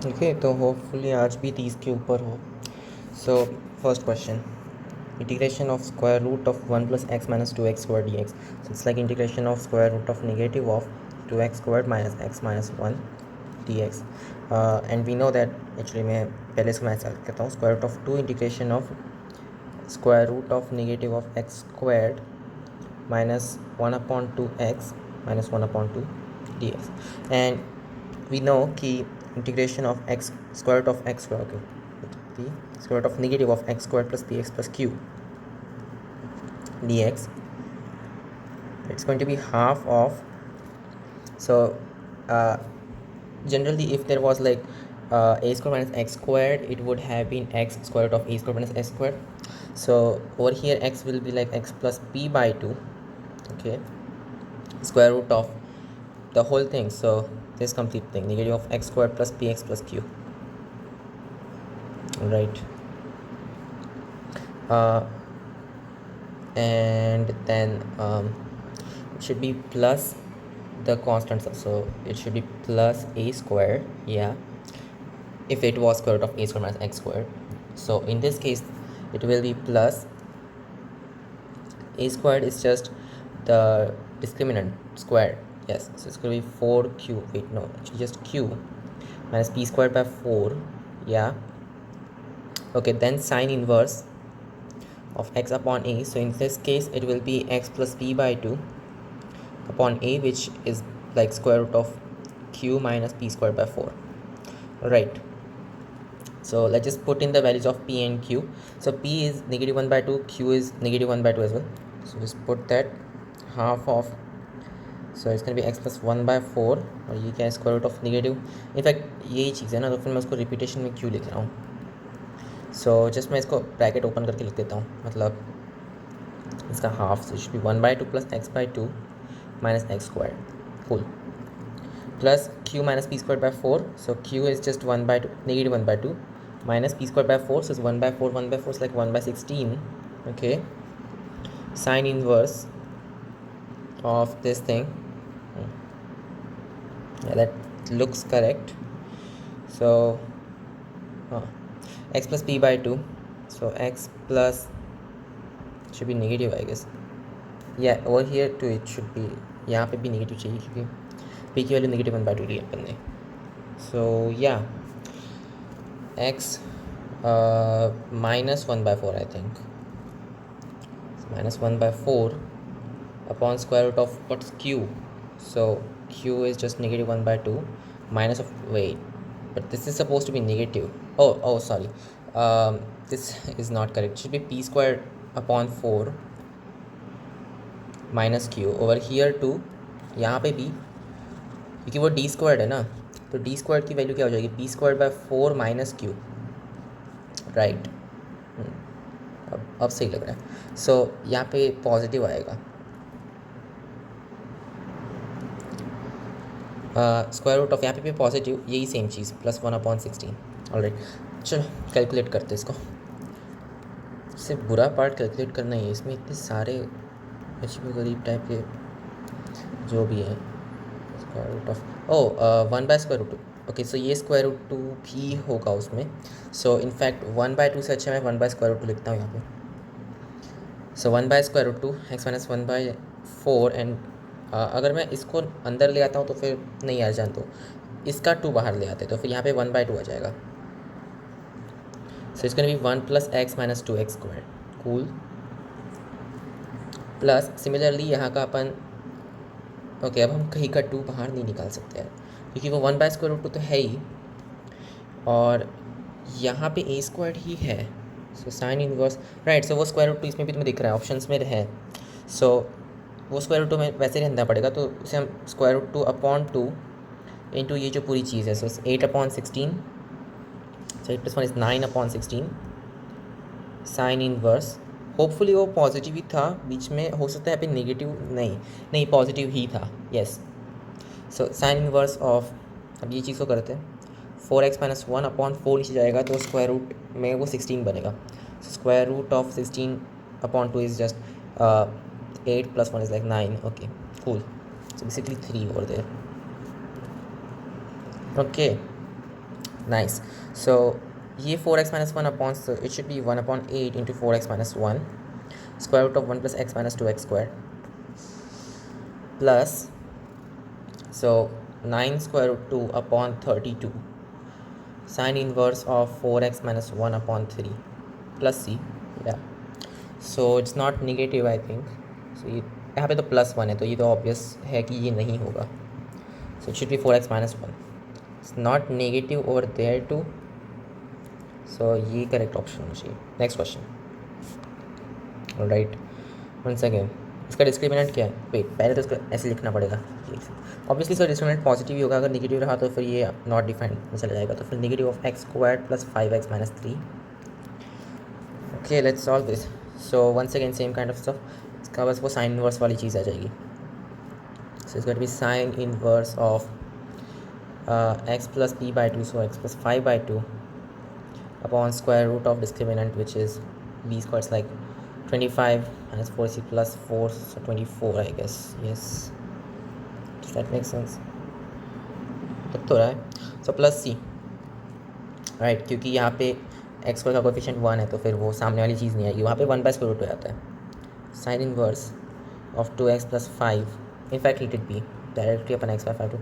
Okay, तो hopefully आज भी 30 के ऊपर हो. So first question, integration of square root of 1 plus x minus 2x squared dx. So it's like integration of square root of negative of 2x squared minus x minus 1 dx. And we know that actually मैं पहले इसको मैं ऐसा करता हूँ, square root of 2 integration of square root of negative of x squared minus 1 upon 2x minus 1 upon 2 dx. And we know कि integration of x square root of x squared, okay, the square root of negative of x squared plus bx plus q dx, it's going to be half of. So generally if there was like a squared minus x squared, it would have been x square root of a squared minus s squared. So over here x will be like x plus b by 2, okay, square root of the whole thing. So this complete thing, negative of x squared plus bx plus q, right? And then it should be plus the constants, so it should be plus a square, yeah, if it was square root of a squared minus x squared. So in this case it will be plus a squared is just the discriminant square, yes, so it's going to be 4q, wait no, actually just q minus p squared by 4, yeah, okay. Then sine inverse of x upon a, so in this case it will be x plus p by 2 upon a, which is like square root of q minus p squared by 4, right? So let's just put in the values of p and q. So p is negative 1 by 2, q is negative 1 by 2 as well, so just put that half of, so it's going to be x plus 1 by 4, और ये क्या है, square root of negative. In fact यही चीज़ है ना, तो फिर मैं उसको रिपीटेशन में क्यों लिख रहा हूँ. सो जस्ट मैं इसको ब्रैकेट ओपन करके लिख देता हूँ, मतलब इसका half, so it should be 1 by 2 plus x by 2 minus x squared, cool, plus q minus p squared by 4, so q is just 1 by 2, negative 1 by 2 minus p squared by 4, so it's 1 by 4, 1 by 4 is like 1 by 16, okay. Sine inverse of this thing, yeah, that looks correct. So x plus p by 2, so x plus should be negative I guess, yeah, over here too it should be, यहाँ पे भी negative चाहिए क्योंकि p की value negative 1 by 2 ली अपन ने. So yeah, x minus 1 by 4 I think, so minus 1 by 4 upon square root of what's q, so q is just negative 1 by 2 minus of, wait, but this is supposed to be negative, oh sorry, this is not correct, it should be p squared upon 4 minus q, over here too, यहाँ पे भी क्योंकि वो D squared है ना, तो D squared की value क्या हो जाएगी, p squared by 4 minus q, right. अब सही लग रहा है. सो यहाँ पे पॉजिटिव आएगा, स्क्वायर रूट ऑफ यहाँ पे भी पॉजिटिव, यही सेम चीज़, प्लस 1/16, ऑलराइट. चलो कैलकुलेट करते इसको. इससे बुरा पार्ट कैलकुलेट करना ही है, इसमें इतने सारे अजीब गरीब टाइप के जो भी है. Square root of 1 by square root 2, okay, so ये स्क्वायर रूट 2 भी होगा उसमें. सो इनफैक्ट 1 बाय 2 से अच्छा मैं 1 बाय स्क्वायर रूट 2 लिखता हूँ यहाँ पे. So 1 by square root 2 x minus 1 by 4, and अगर मैं इसको अंदर ले आता हूँ तो फिर नहीं आ जान, तो इसका 2 बाहर ले आते तो फिर यहाँ पे 1 बाय 2 आ जाएगा. सो इसका भी 1 plus x minus 2x square, cool, plus similarly यहाँ का अपन, ओके, अब हम कहीं का 2 बाहर नहीं निकाल सकते हैं क्योंकि वो 1 बाय स्क्वायर रूट 2 तो है ही, और यहाँ पे a स्क्वायर ही है. सो साइन इनवर्स, राइट, सो वो स्क्वायर रूट 2 इसमें भी तुम्हें दिख रहा है, ऑप्शंस में है. सो वो स्क्वायर रूट 2 में वैसे रहना पड़ेगा, तो उसे हम स्क्वायर रूट 2 अपॉन 2 इंटू ये जो पूरी चीज़ है, सो 8/16, सो 8 + 1 is 9/16 साइन इनवर्स. होपफुली वो पॉजिटिव ही था, बीच में हो सकता है यहाँ पे नेगेटिव, नहीं पॉजिटिव ही था, yes. So sine inverse of, अब ये चीज़ को करते हैं, 4x - 1/4 नीचे जाएगा तो स्क्वायर रूट में वो 16 बनेगा. Square root of 16/2 is just 8 + 1 is like 9, okay, cool. So basically 3 over there, okay. Nice. So ये 4x minus one upon, so it should be 1/8 into 4x minus one, square root of 1 plus x minus 2x square plus, so 9 square root 2 upon 32 sine inverse of 4x minus 1 upon 3 plus c. yeah, so it's not negative I think. so ये यहाँ पे तो plus one है तो ये तो obvious है कि ये नहीं होगा. so it should be 4x minus 1. it's not negative over there too, so ये करेक्ट ऑप्शन होना चाहिए. Next question. Alright, once again इसका डिस्क्रिमिनेंट क्या है? वेट, पहले तो इसको ऐसे लिखना पड़ेगा. ऑब्वियसली इसका डिस्क्रिमिनेंट पॉजिटिव ही होगा. अगर नेगेटिव रहा तो फिर ये नॉट डिफाइंड में चला जाएगा. तो फिर negative of x square plus 5x minus 3. Okay, let's solve this. So once again same kind of stuff. इसका बस वो साइन इनवर्स वाली चीज़ आ जाएगी. So it's going to be sine inverse of x plus p by 2, so x plus 5 by 2 upon square root of discriminant which is b square. It's like 25 minus 4c plus 4, so 24 I guess. yes, does that make sense? लग तो रहा है. so plus c, right, क्योंकि यहाँ पे x का coefficient 1 है तो फिर वो सामने वाली चीज़ नहीं आएगी. वहाँ पे 1/स्क्वायर रूट हो जाता है. Sine inverse of 2x plus 5, in fact let it be directly upon x by 5 two,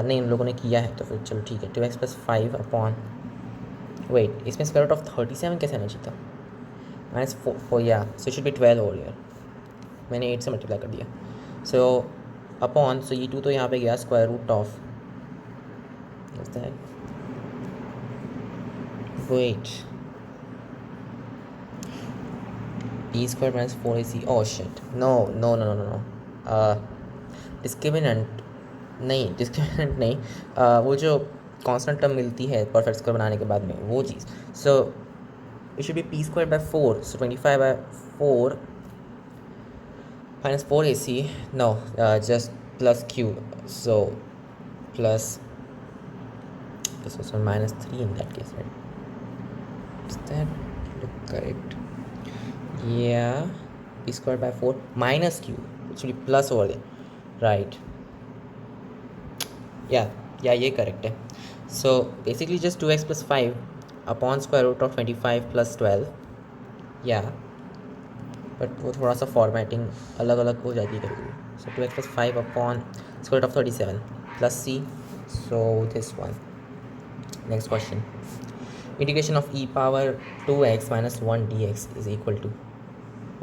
नहीं उन लोगों ने किया है तो फिर चलो ठीक है. 2x प्लस 5 अपॉन, वेट, इसमें स्क्वायर रूट ऑफ 37 कैसे आना चाहिए था? माइनस 4 या, सो शुड बी 12 ओवर ईयर. मैंने 8 से मल्टीप्लाई कर दिया. सो अपॉन, सो ये 2 तो यहाँ पे गया, square root of, wait, b square minus 4ac. Oh shit, no no no no no, discriminant नहीं, डिस्क्रिमिनेंट नहीं, वो जो कांस्टेंट टर्म मिलती है परफेक्ट स्क्वायर बनाने के बाद में वो चीज़. सो it should be p squared by 4, so 25 by 4 minus 4ac. no, just plus q, so plus, this was minus 3 in that case, right? Does that look correct? yeah, p squared by 4 minus q, it should be plus over there, right? yeah, ये correct है. so basically just 2x plus 5 upon square root of 25 plus 12. या but वो थोड़ा सा formatting अलग अलग हो जाती है कभी. So 2x plus 5 upon square root of 37 plus c. So this one. Next question. Integration of e power 2x minus 1 dx is equal to,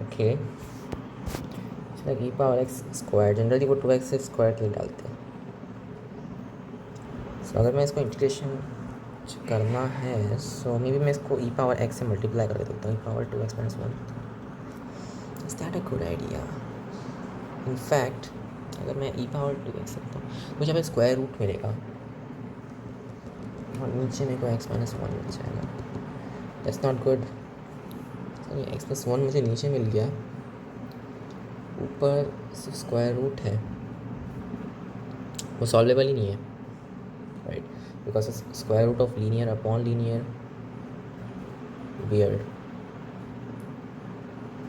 okay, like e power x square, generally वो 2x से square के लिए डालते हैं. सो अगर मैं इसको integration करना है, सो मे बी मैं इसको e पावर x से मल्टीप्लाई कर देता हूँ. e power 2x minus 1. Is that a good idea? In fact अगर मैं e पावर 2x रखता हूँ मुझे यहाँ पे स्क्वायर रूट मिलेगा और नीचे मेरे को x माइनस 1 मिल जाएगा. That's not good. x plus 1 मुझे नीचे मिल गया, ऊपर सिर्फ स्क्वायर रूट है, वो सॉल्वेबल ही नहीं है, right? because it's square root of linear upon linear, weird.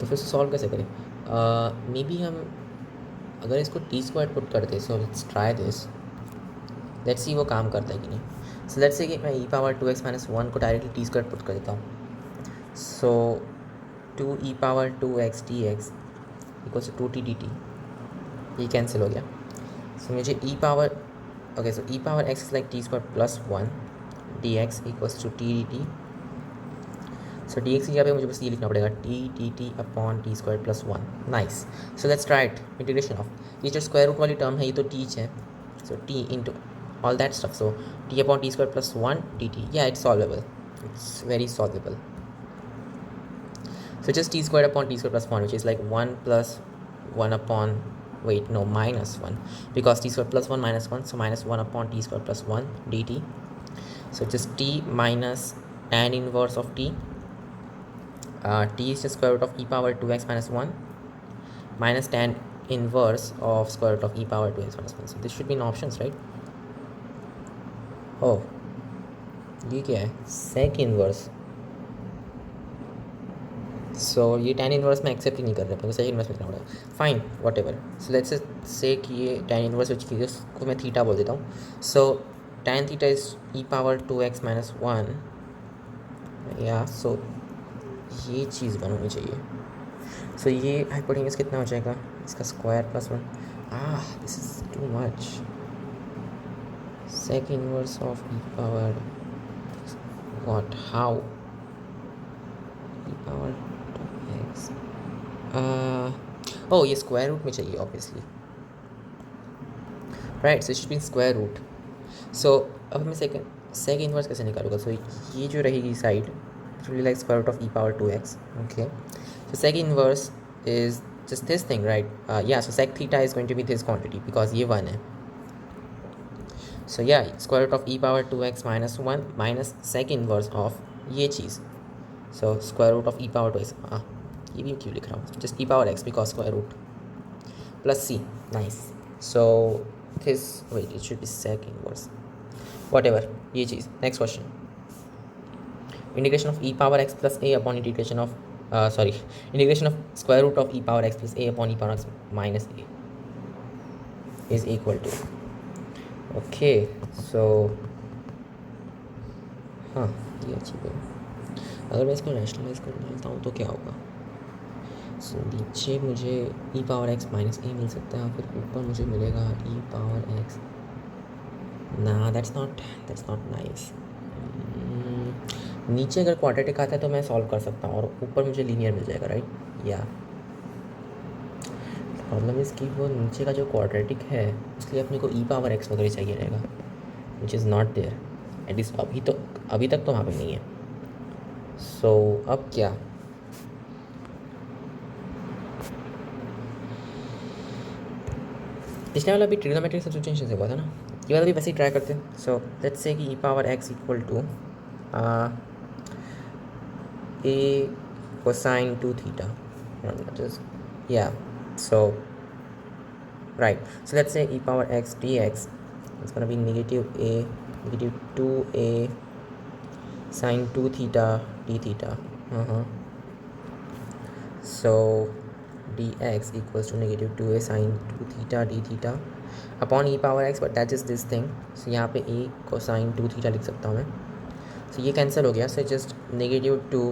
तो फिर से सॉल्व कैसे करें? मे बी हम अगर इसको टी स्क्वायर पुट करते, so let's try this, let's see वो काम करता है कि नहीं. सो लेट्स से कि मैं e पावर 2x माइनस 1 को डायरेक्टली टी स्क्वायर पुट कर देता हूँ. So 2e power 2x dx equals to 2t dt, ये कैंसिल हो गया. सो मुझे e power, okay, so e power x is like t square plus 1 dx equals to t dt. so dx की जगह पे मुझे बस ये लिखना पड़ेगा t dt upon T square plus 1. Nice. So let's try it. Integration of, ये जो स्क्वायर रूट वाली टर्म है ये तो t है, so t into all that stuff, so t upon T square plus 1 dt. या it's solvable, it's very solvable. So just t square upon T square plus 1 which is like 1 plus 1 upon, wait, no, minus 1, because t square plus 1 minus 1, so minus 1 upon t square plus 1 dt. so just t minus tan inverse of t, t is the square root of e power 2x minus 1 minus tan inverse of square root of e power 2x minus 1. so this should be in options, right? oh, ये क्या है? sec inverse. सो ये tan inverse में accept ही नहीं कर रहे, तो sec inverse में करना पड़ेगा. Fine, what ever. So let's say कि ये tan इनवर्स विच की, उसको मैं थीटा बोल देता हूँ. सो tan theta is e power 2x minus 1. या सो ये चीज़ बननी चाहिए. सो ये हाइपोटेन्यूस कितना हो जाएगा, इसका square plus 1. This is too much. sec inverse of e power what, how, e power 2x. ये स्क्वायर रूट में चाहिए obviously, right. So it should be square root. So अब मैं सेक इनवर्स कैसे निकालूंगा. सो ये जो रहेगी side like square root of e power 2x. Okay, so sec inverse is just this thing, right? So sec theta is going to be this quantity because ये 1 है. So yeah, square root of e power 2x minus 1 minus sec inverse of ये चीज़. So square root of e power 2x. ये भी क्यों लिख रहा हूँ, just e power x because square root plus c. Nice. So this, wait, it should be sec inverse, whatever, ये चीज़. Next question. Integration of e power x plus a upon integration of integration of square root of e power x plus a upon e power x minus a is equal to. Okay, so ये अच्छी बात. अगर मैं इसको rationalise कर लेता हूँ तो क्या होगा. सो नीचे मुझे e power x minus a मिल सकता है, फिर ऊपर मुझे मिलेगा e पावर x. ना, दैट्स नॉट नाइस. नीचे अगर क्वाड्रेटिक आता है तो मैं सॉल्व कर सकता हूँ और ऊपर मुझे लीनियर मिल जाएगा, राइट. या प्रॉब्लम इज़ कि वो नीचे का जो क्वाड्रेटिक है उसके लिए अपने को e पावर x वगैरह चाहिए रहेगा, which is not there at least अभी तक तो वहाँ पे नहीं है. सो अब क्या, पिछले वाला भी ट्रिग्नोमेट्रिक सब्स्टिट्यूशन से हुआ था ना, ये वाला भी वैसे ही ट्राई करते हैं. सो लेट्स से कि e power x equal to a cosine 2 theta. So right, so let's say e power x dx is going to be negative 2a sine 2 theta d theta. So dx equals to negative 2a sine 2 theta d theta upon e power x, but that is this thing. So यहाँ पे a cosine 2 theta लिख सकता हूँ मैं. So ये cancel हो गया. So just negative 2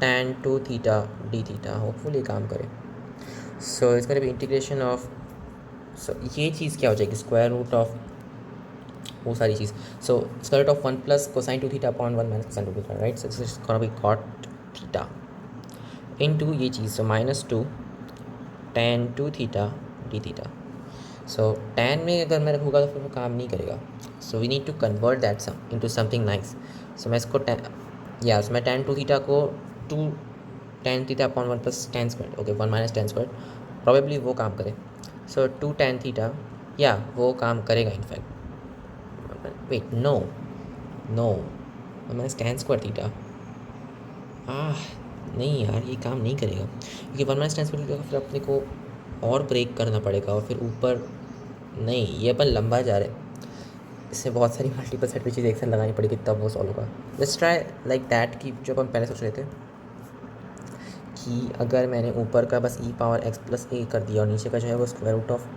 tan 2 theta d theta. Hopefully काम करे. So it's going to be integration of, so ये चीज़ क्या हो जाएगी, स्क्वायर रूट ऑफ वो सारी चीज़. So square root of 1 plus cosine 2 theta upon 1 minus cosine 2 theta, right. So it's gonna be cot theta into ये चीज़. So minus 2 tan 2 theta d theta. So tan में अगर मैं रखूँगा तो फिर वो काम नहीं करेगा. So we need to convert that into something nice. So मैं इसको सो मैं tan 2 थीटा को 2 tan theta upon 1 plus tan square, okay 1 minus tan square, probably वो काम करे. सो 2 tan थीटा, वो काम करेगा in fact. Wait, no 1 minus tan square theta. नहीं यार, ये काम नहीं करेगा क्योंकि 1 माइनस tan स्क्वायर थीटा फिर अपने को और ब्रेक करना पड़ेगा और फिर ऊपर नहीं, ये अपन लंबा जा रहे हैं. इससे बहुत सारी मल्टीपल सेट की चीज़ एक साथ लगानी पड़ेगी तब वो सॉल्व होगा. लेट्स ट्राई लाइक दैट कि जो अपन पहले सोच रहे थे कि अगर मैंने ऊपर का बस e power x plus a कर दिया और नीचे का जो है वो square root of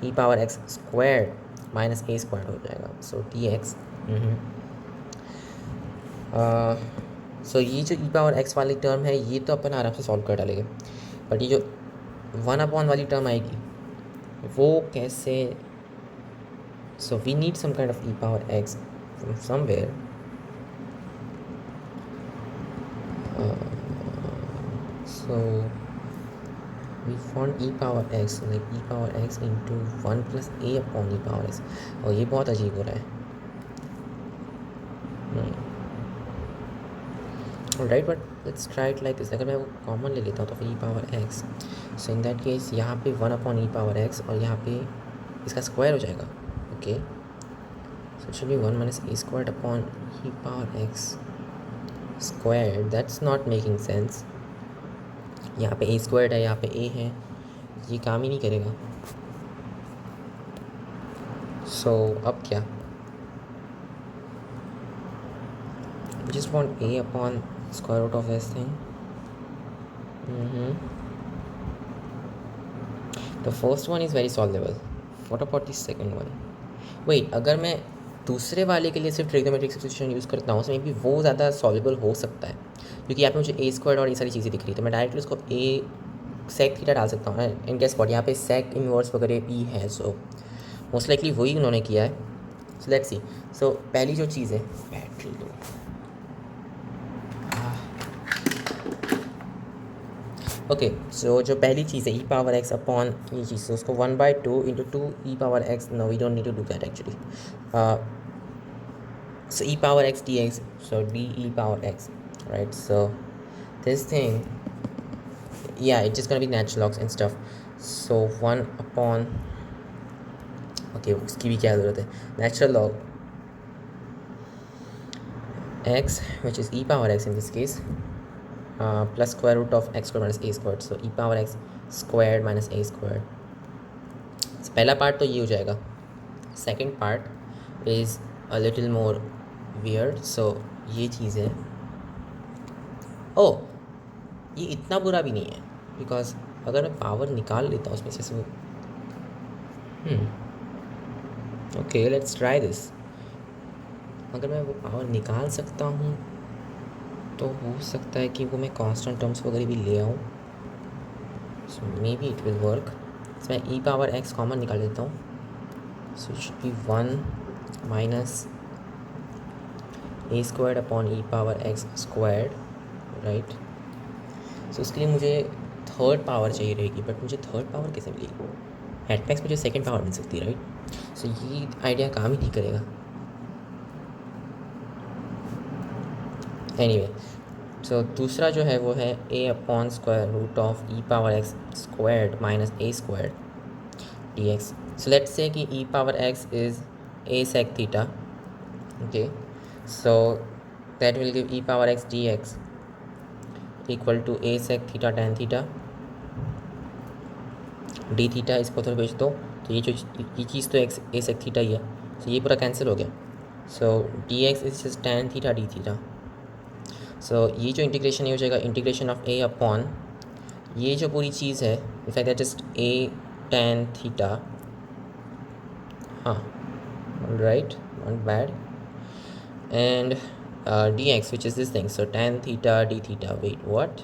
e power x square minus a square हो जाएगा. So dx. सो ये जो e पावर x वाली टर्म है ये तो अपन आराम से सॉल्व कर डालेंगे, बट ये जो 1 अपॉन वाली टर्म आएगी वो कैसे. So we need some kind of e power x from somewhere. So we found e power x, like e power x into 1 plus a upon e power x. और ये बहुत अजीब हो रहा है. Alright, but let's try it like this. अगर मैं वो कॉमन ले लेता हूँ तो फिर e power x. So in that case यहाँ पे 1 upon e power x और यहाँ पे इसका स्क्वायर हो जाएगा. Okay, so it should be 1 minus a squared upon e power x squared. That's not making sense. यहाँ पे a स्क्वायर्ड है, यहाँ पे a है, ये काम ही नहीं करेगा. सो अब क्या, just want a upon square root of this thing. The first one is very solvable. What about the second one? Wait, अगर मैं दूसरे वाले के लिए सिर्फ ट्रिग्नोमेट्रिक सब्स्टिट्यूशन यूज़ करता हूँ, उसमें भी वो ज़्यादा सॉल्वेबल हो सकता है, क्योंकि यहाँ पे मुझे ए स्क्वायर और ये सारी चीज़ें दिख रही है, तो मैं डायरेक्टली उसको ए सेक थीटा डाल सकता हूँ इन गेस व्हाट, यहाँ पे सेक इनवर्स वगैरह भी है, सो मोस्ट लाइकली वही उन्होंने किया है। सो लेट्स सी। सो पहली जो चीज़ है, बैटरी लो, ओके, सो जो पहली चीज़ है ई पावर एक्स अपॉन ये चीज़, तो उसको 1/2 into 2 e power x, no we don't need to do that actually, so e power x dx, so d e power x, right? So this thing, yeah, it's just gonna be natural logs and stuff, so 1 upon, okay, उसकी भी क्या ज़रूरत है, natural log x, which is e power x in this case, plus square root of x squared minus a squared, so e power x squared minus a squared. So पहला part तो ये हो जाएगा, second part is a little more weird, so ये चीज़ है, ओ ये इतना बुरा भी नहीं है, बिकॉज अगर मैं पावर निकाल लेता हूँ उसमें से, so okay let's try this, अगर मैं वो पावर निकाल सकता हूँ तो हो सकता है कि वो मैं कांस्टेंट टर्म्स वगैरह भी ले आऊँ, so maybe it will work. मैं ई पावर एक्स कॉमन निकाल लेता हूँ, so it should be 1 minus a squared upon e power x squared, right. So उसके लिए मुझे थर्ड पावर चाहिए रहेगी, बट मुझे थर्ड पावर कैसे मिलेगी, एट मैक्स मुझे सेकेंड पावर मिल सकती है, राइट। सो ये आइडिया काम ही नहीं करेगा। एनीवे, सो दूसरा जो है वो है a upon square root of e power x squared minus a squared d x. So let's say कि e power x is a sec theta, okay, so that will give e power x d x equal to a sec theta tan theta d theta, इसको थोड़ा भेज दो, तो ये चीज़ तो x ए sec theta ही है, सो ये पूरा कैंसिल हो गया, so d x is just tan theta d theta. So ये जो इंटीग्रेशन ये हो जाएगा इंटीग्रेशन ऑफ ए अपॉन ये जो पूरी चीज़ है, in fact that just a tan theta, हाँ right, not bad, and d x which is this thing, so tan theta d theta, wait what,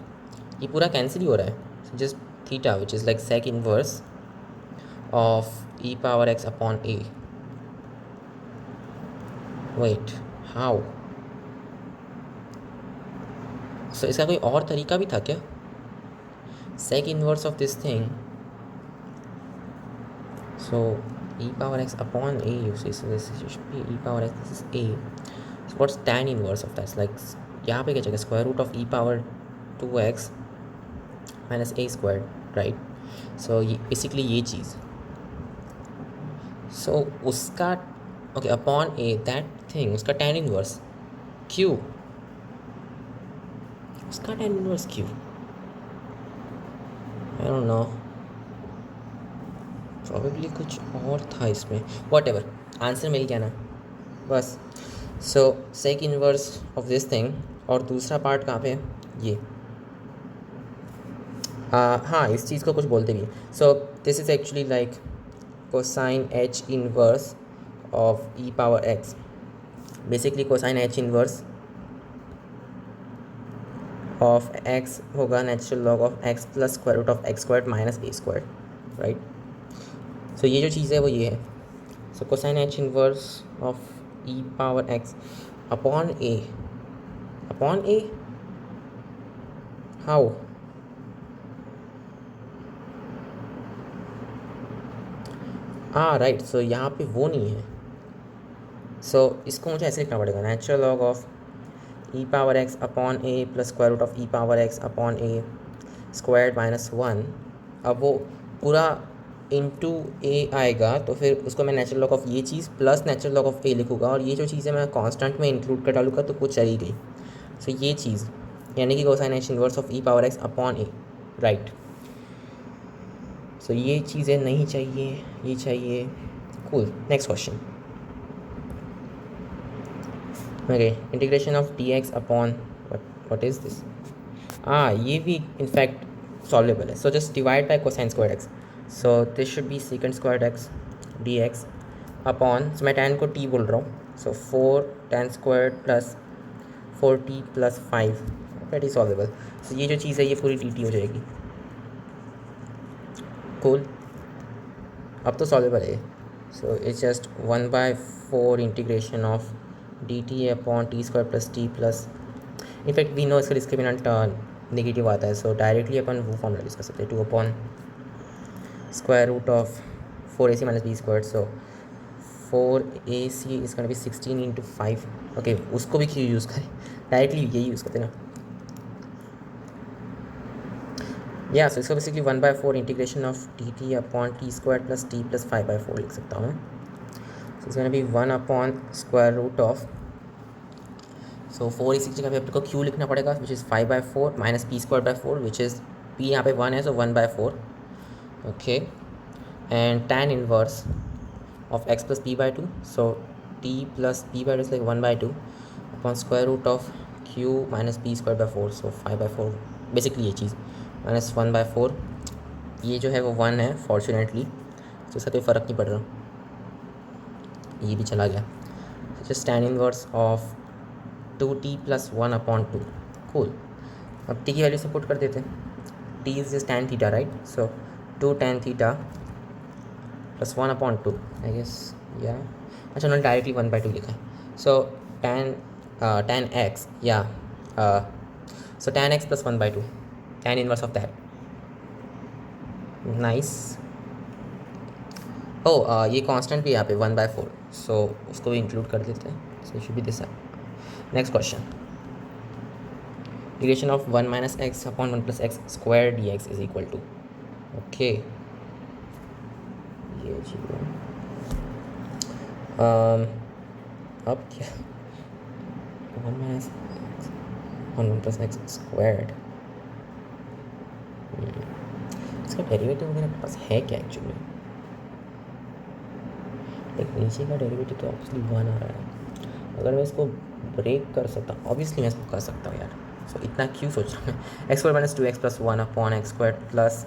ये पूरा कैंसिल ही हो रहा है, so just theta which is like sec inverse of e power x upon a, wait how, so इसका कोई और तरीका भी था क्या, sec inverse of this thing, so e power x upon a you say, so this should be e power x, this is a, so what's tan inverse of that, it's like यहाँ पे क्या चाहिए, square root of e power 2x minus a squared, right. So ये basically ये चीज़, so उसका okay upon a that thing, उसका tan inverse q, उसका tan inverse q, I don't know, probably कुछ और था इसमें, वॉट एवर, आंसर मिल गया ना बस। So sec inverse of this thing, और दूसरा पार्ट कहाँ पे, ये हाँ इस चीज़ को कुछ बोलते भी, so this is actually like cosine h inverse of e power x, basically cosine h inverse of x होगा natural log of x plus square root of x square minus a square, right. So ये जो चीज़ है वो ये है, so cosine h inverse of e power x upon a, how, हाँ right, so यहाँ पे वो नहीं है, सो इसको मुझे ऐसे लिखना पड़ेगा, natural log of e power x upon a plus square root of e power x upon a squared minus 1। अब वो पूरा इंटू ए आएगा, तो फिर उसको मैं नेचुरल लॉग ऑफ ये चीज़ प्लस नेचुरल लॉग ऑफ ए लिखूँगा, और ये जो चीज़ें मैं कांस्टेंट में इंक्लूड कर डालूँगा तो कुछ चली गई, सो ये चीज़ यानी कि cosine h inverse of e power x upon a, right. So ये चीज़ें नहीं चाहिए, ये चाहिए, cool. Next question, okay, integration of d x upon what is this, ये भी इनफैक्ट सॉल्वेबल है, so just divide by cosine square x, so this should be secant squared x dx upon, so मैं tan को t बोल रहा हूँ, so 4 tan square plus 4t plus 5, that is solvable. So ये जो चीज़ है ये पूरी टी हो जाएगी। कूल, अब तो सॉल्वेबल है। So it's just 1/4 integration of d t upon T square plus t plus, in fact we know इसका डिस्क्रिमिनेंट नेगेटिव आता है, सो डायरेक्टली अपन वो फॉर्मूला यूज़ कर सकते हैं, 2 upon square root of 4ac minus b square, so 4ac is gonna be 16 into 5। Okay, उसको भी क्यों यूज़ करें, डायरेक्टली यही यूज़ करते ना। या सो इसको basically 1/4 integration of t t upon T square plus t plus 5/4 लिख सकता हूँ मैं। So it's gonna be 1 upon square root of, so 4 इसी जगह पे आपको क्यू लिखना पड़ेगा, which is 5/4 minus p square by 4, which is p यहाँ पे 1 है, so 1/4। Okay, and tan inverse of x plus p by 2, so t plus p by 2 is like 1/2 upon square root of q minus p square by 4, so 5/4 basically ये चीज़ minus 1/4। ये जो है वो 1 है फॉर्चुनेटली, तो इसका कोई फ़र्क नहीं पड़ रहा, ये भी चला गया। Just tan inverse of 2t plus 1 upon 2। Cool, अब t की वैल्यू से पुट कर देते हैं, t is just tan theta right, so 2 tan theta plus 1 upon 2 I guess, या अच्छा उन्होंने डायरेक्टली 1/2 लिखा है, सो tan x, या so tan x plus 1/2, tan inverse of that, nice. ओ ये कांस्टेंट भी यहाँ पे 1/4, सो उसको भी इंक्लूड कर देते हैं, so should be this. Next question, integration of 1 minus x upon 1 plus x square d x is equal to, okay ये चीज़ अब क्या, 1 minus x upon 1 plus x squared, इसका डेरिवेटिव मेरे पास है क्या एक्चुअली, एक नीचे का डेरिवेटिव तो ऑब्वियसली 1 आ रहा है, अगर मैं इसको ब्रेक कर सकता हूँ ऑब्वियसली मैं इसको कर सकता हूँ यार, सो इतना क्यों सोच रहा हूँ मैं, x square minus 2x plus 1 upon x square plus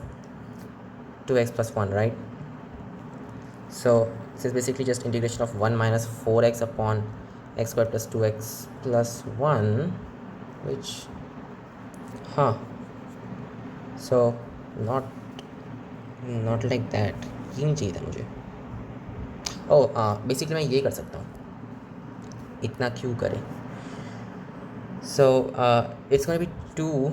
2x plus 1 right, so this is basically just integration of 1 minus 4x upon x square plus 2x plus 1 विच, हाँ सो नॉट लाइक दैट, ये नहीं चाहिए था मुझे। Basically मैं ये कर सकता हूँ, इतना क्यों करें, सो it's gonna B 2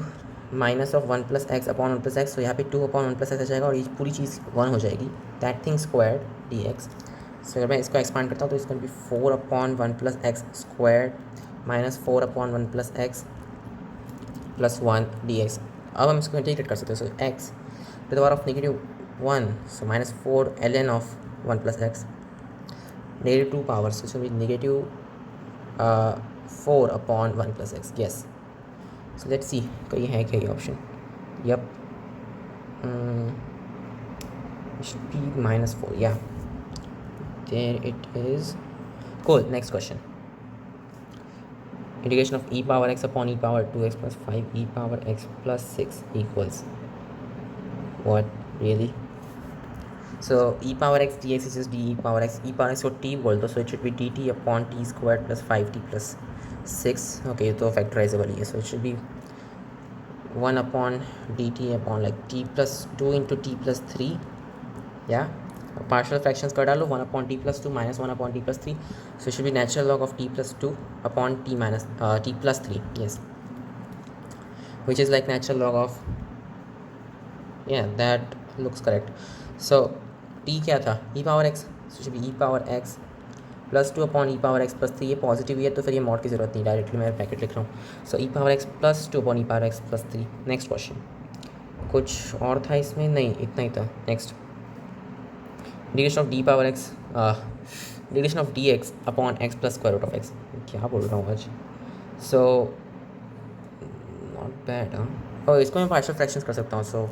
minus of 1 plus x upon 1 plus x, तो यहाँ पे 2 अपॉन 1 प्लस एक्स आ जाएगा और ये पूरी चीज़ 1 हो जाएगी, that thing squared d x. So अगर मैं इसको एक्सपांड करता हूँ तो इसको भी 4 upon 1 plus x squared minus 4 upon 1 plus x plus 1 d x. अब हम इसको इंटीग्रेट कर सकते हैं, so x to the power of -1, so minus 4 ln of 1 plus x, -2 power, so इसमें negative 4 upon 1 plus x, yes. So let's see कहीं है क्या ये option, yup should be -4, yeah there it is, cool। next question, integration of e power x upon e power 2x plus 5 e power x plus 6 equals what, really? So e power x dx is just d e power x को t बोल दो, so it should be dt upon t squared plus 5t plus 6, okay तो factorizable ही है, so it should be 1 upon dt upon like t plus 2 into t plus 3, yeah partial fractions कर डालो, 1 upon t plus 2 minus 1 upon t plus 3, so it should be natural log of t plus 2 upon t minus t plus 3, yes, which is like natural log of, yeah that looks correct। so t क्या था, e power x, so it should be e power x plus 2 upon e power x plus 3, ये positive है तो फिर ये mod की ज़रूरत नहीं, डायरेक्टली मैं ब्रैकेट लिख रहा हूँ, so e power x plus 2 upon e power x plus 3। Next question, कुछ और था इसमें, नहीं इतना ही था। Next, integration of d power x, integration of d x upon x plus square root of x, क्या बोल रहा हूँ आज, सो नॉट बैड, हाँ और इसको मैं पार्शियल फ्रैक्शंस कर सकता हूँ, सो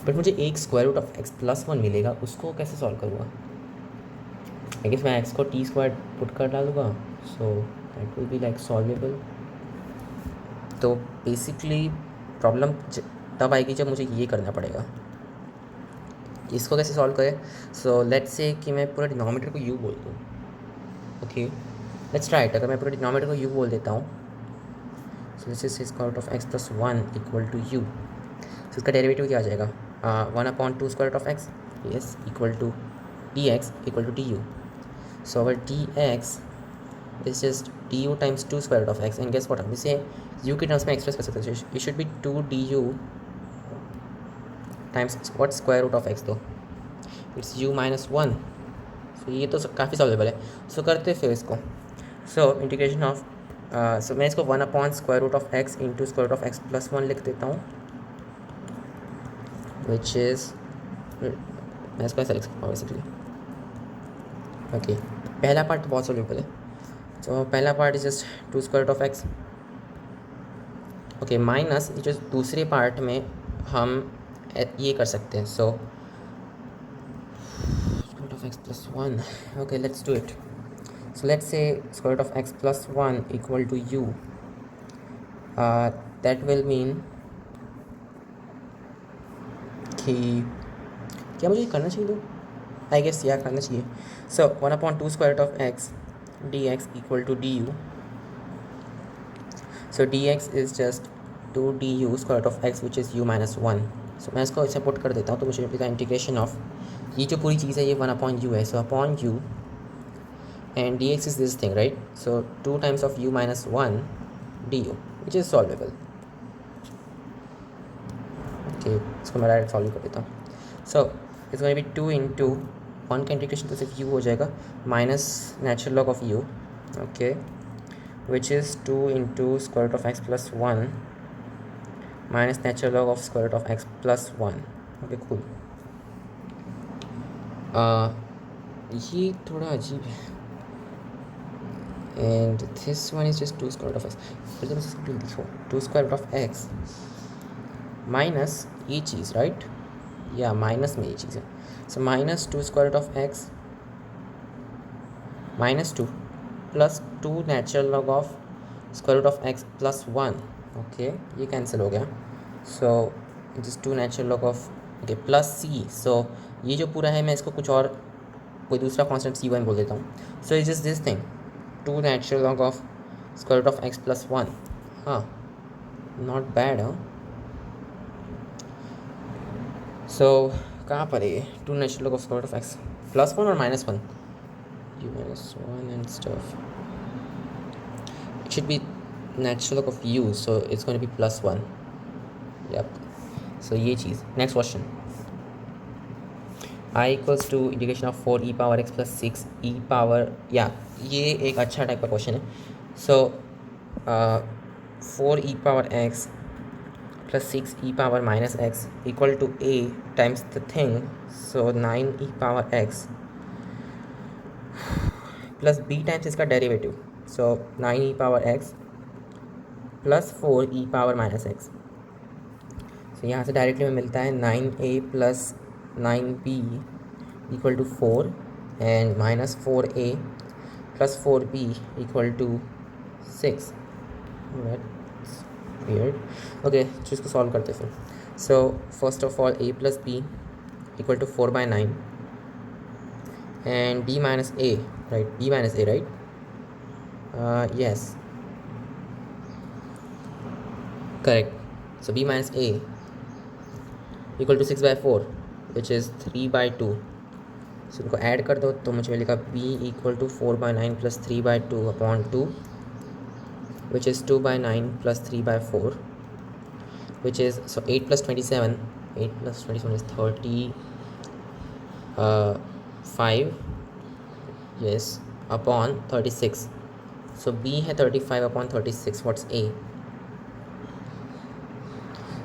बट मुझे एक square root of x plus 1 मिलेगा, उसको कैसे सॉल्व करूँगा, आई गेस मैं एक्स को टी स्क्वायर पुट कर डालूँगा, so that will be like solvable. तो बेसिकली प्रॉब्लम तब आएगी जब मुझे ये करना पड़ेगा, इसको कैसे सॉल्व करें? सो लेट्स से कि मैं पूरा डिनोमिनेटर को u बोल दूँ. Okay, let's try it. अगर मैं पूरा डिनोमिनेटर को u बोल देता हूँ, so this is square root of x plus one equal to u. So इसका डेरिवेटिव क्या आ जाएगा? 1/2 square root of x, yes, equal to d x equal to d u. So our d x is just d u times 2 square root of x. And guess what, हम इसे you के terms में express कर सकते हैं. It should be 2 d u times what, square root of x. तो it's u minus one. So ये तो काफ़ी सॉल्वेबल है. सो करते फिर इसको. सो इंटीग्रेशन ऑफ, सो मैं इसको 1 square root of x into square root of x plus one लिख देता हूँ, विच इज़, मैं इसको ऐसा लिख सकता हूँ बेसिकली. ओके, पहला पार्ट बहुत सॉल्वेबल है. तो पहला part is just 2 square root of x. Okay, minus जो दूसरे पार्ट में हम ये कर सकते हैं. So square root of x plus one. Okay, let's do it. So let's say square root of x plus one equal to u. That will mean कि क्या मुझे करना चाहिए? दो आई गेस या करना चाहिए. So 1/2 square root of x d x equal to d u. So d x is just 2 d u square root of x which is u minus one. So मैं इसको ऐसे पुट कर देता हूँ. तो मुझे मिलेगा इंटीग्रेशन ऑफ, ये जो पूरी चीज़ है ये 1/u है. So upon u and d x is this thing, right? So 2 times of u minus one d u which is solvable. Okay, इसको मैं डायरेक्ट सॉल्व कर देता हूँ. So it's going be 2 into one का integration तो सिर्फ u हो जाएगा, minus natural log of u. Okay, which is 2 into square root of x plus 1 minus natural log of square root of x plus 1. Okay, cool. ये थोड़ा अजीब है. and this one is just 2 square root of x. फिर जब इसको लिखो 2 square root of x minus ये चीज़, राइट? या माइनस में ये चीज़ है. So minus 2 square root of x minus 2 plus 2 natural log of square root of x plus one. Okay, ये कैंसिल हो गया. So it is 2 natural log of, okay, plus c. So ये जो पूरा है मैं इसको कुछ और कोई दूसरा कॉन्स्टेंट सी वन बोल देता हूँ. So it is this thing 2 natural log of square root of x plus one. हाँ, नॉट बैड. हाँ, सो कहाँ पर है 2 natural log of square root of x plus one और minus one? u minus 1 and stuff. It should be natural log of u, so it's going to be plus 1. Yep. So ये चीज़. Next question. I equals to integration of 4 e power x plus 6 e power, ये एक अच्छा type का question है. So 4 e power x plus 6 e power minus x equal to a times the thing. So 9 e power x plus b times इसका derivative. So 9 e power x plus 4 e power minus x. So यहाँ से directly में मिलता है 9a plus 9b equal to 4 and minus 4a plus 4b equal to 6. Weird. Okay, तो इसको solve करते फिर. So first of all a plus b equal to 4/9 and b minus a, right? b minus a, right? Yes, correct. So b minus a equal to 6/4 which is 3/2. So इनको add कर दो तो मुझे मिलेगा b equal to 4/9 plus 3/2 upon 2 which is 2/9 plus 3/4 which is, so 8 plus 27, 8 plus 27 is 35, yes, upon 36. So b है 35 upon 36. What's a?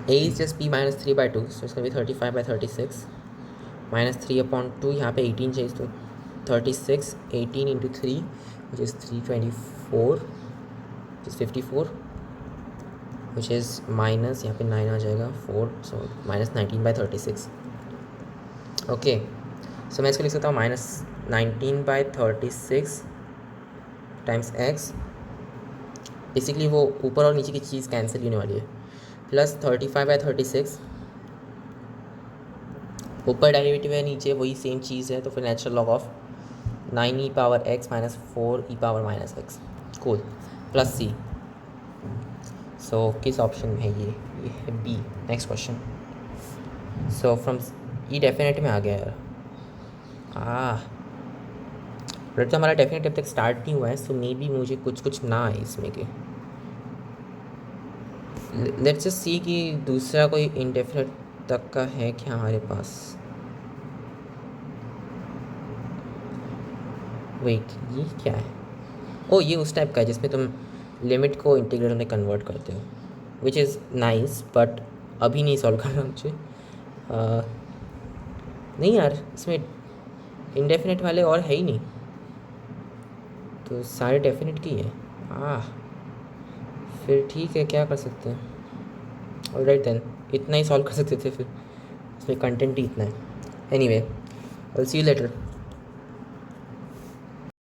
a is just b minus 3/2, so it's going to be 35/36 minus 3 upon 2. यहाँ पे 18 चाहिए, तो 36 18 into 3 which is 324 which is 54 which is minus, यहाँ पे 9 आ जाएगा 4, so minus 19/36. Okay, सो मैं इसको लिख सकता हूँ माइनस 19/36 टाइम्स एक्स. बेसिकली वो ऊपर और नीचे की चीज़ कैंसिल होने वाली है. प्लस 35/36 ऊपर डेरिवेटिव है, नीचे वही सेम चीज़ है, तो फिर natural log of 9e⁻x minus 4e⁻x cool plus c. So किस ऑप्शन में है ये है b. Next question. So from e definite में आ गया यार। बट तो हमारा डेफिनेट अब तक स्टार्ट नहीं हुआ है, सो मे बी मुझे कुछ ना आए इसमें के। लेट्स जस्ट सी कि दूसरा कोई इंडेफिनेट तक का है क्या हमारे पास। वेट, ये क्या है? ओ, ये उस टाइप का है जिसमें तुम लिमिट को इंटीग्रल में कन्वर्ट करते हो, विच इज़ नाइस, बट अभी नहीं सॉल्व करना मुझे। नहीं यार, इसमें इनडेफिनेट वाले और है ही नहीं, तो सारे डेफिनेट की है। फिर ठीक है, क्या कर सकते हैं। ऑलराइट देन, इतना ही सॉल्व कर सकते थे फिर, इसमें कंटेंट ही इतना है। Anyway, I will see you later.